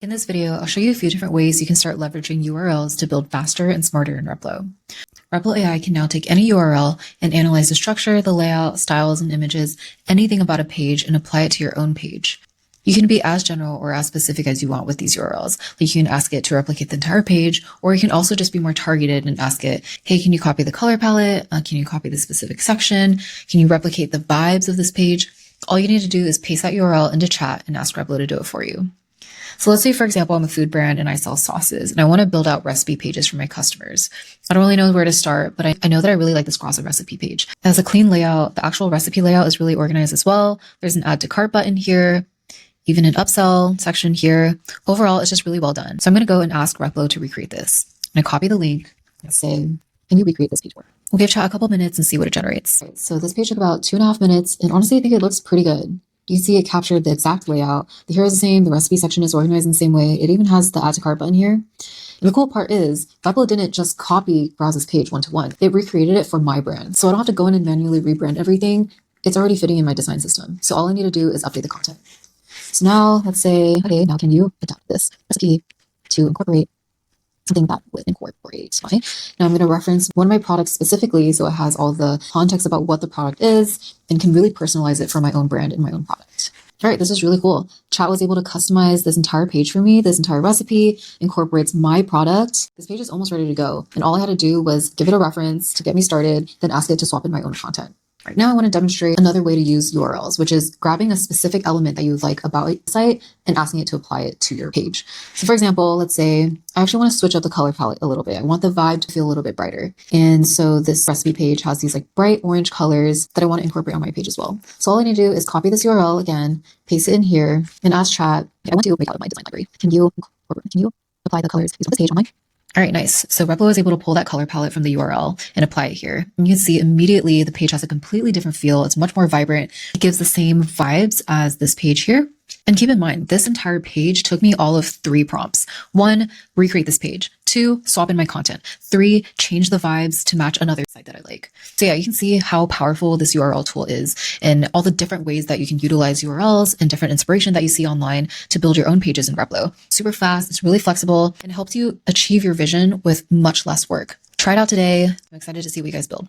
In this video, I'll show you a few different ways you can start leveraging URLs to build faster and smarter in Replo. Replo AI can now take any URL and analyze the structure, the layout, styles, and images, anything about a page, and apply it to your own page. You can be as general or as specific as you want with these URLs. Like you can ask it to replicate the entire page, or you can also just be more targeted and ask it, hey, can you copy the color palette? Can you copy the specific section? Can you replicate the vibes of this page? All you need to do is paste that URL into chat and ask Replo to do it for you. So let's say, for example, I'm a food brand and I sell sauces and I want to build out recipe pages for my customers. I don't really know where to start, but I know that I really like this cross recipe page. It has a clean layout. The actual recipe layout is really organized as well. There's an add to cart button here, even an upsell section here. Overall, it's just really well done. So I'm going to go and ask Replo to recreate this. I'm going to copy the link and say, can you recreate this page for me? We'll give chat a couple minutes and see what it generates. Right, so this page took about 2.5 minutes, and honestly, I think it looks pretty good. You see it captured the exact layout. The hero is the same. The recipe section is organized in the same way. It even has the add to cart button here. And the cool part is Replo didn't just copy Browse's page one-to-one. It recreated it for my brand. So I don't have to go in and manually rebrand everything. It's already fitting in my design system. So all I need to do is update the content. So now let's say, okay, now can you adapt this recipe to incorporate something that would incorporate my. Now I'm going to reference one of my products specifically, so it has all the context about what the product is and can really personalize it for my own brand and my own product. All right, this is really cool. Chat was able to customize this entire page for me. This entire recipe incorporates my product. This page is almost ready to go. And all I had to do was give it a reference to get me started, then ask it to swap in my own content. Right now, I want to demonstrate another way to use URLs, which is grabbing a specific element that you like about a site and asking it to apply it to your page. So for example, let's say I actually want to switch up the color palette a little bit. I want the vibe to feel a little bit brighter. And so this recipe page has these like bright orange colors that I want to incorporate on my page as well. So all I need to do is copy this URL again, paste it in here, and ask chat, I want to make out of my design library. Can you apply the colors used on this page on mine? All right, nice. So Replo is able to pull that color palette from the URL and apply it here. And you can see immediately the page has a completely different feel. It's much more vibrant. It gives the same vibes as this page here. And keep in mind, this entire page took me all of 3 prompts. 1, recreate this page. 2, swap in my content. 3, change the vibes to match another site that I like. So yeah, you can see how powerful this URL tool is and all the different ways that you can utilize URLs and different inspiration that you see online to build your own pages in Replo. Super fast, it's really flexible, and it helps you achieve your vision with much less work. Try it out today. I'm excited to see what you guys build.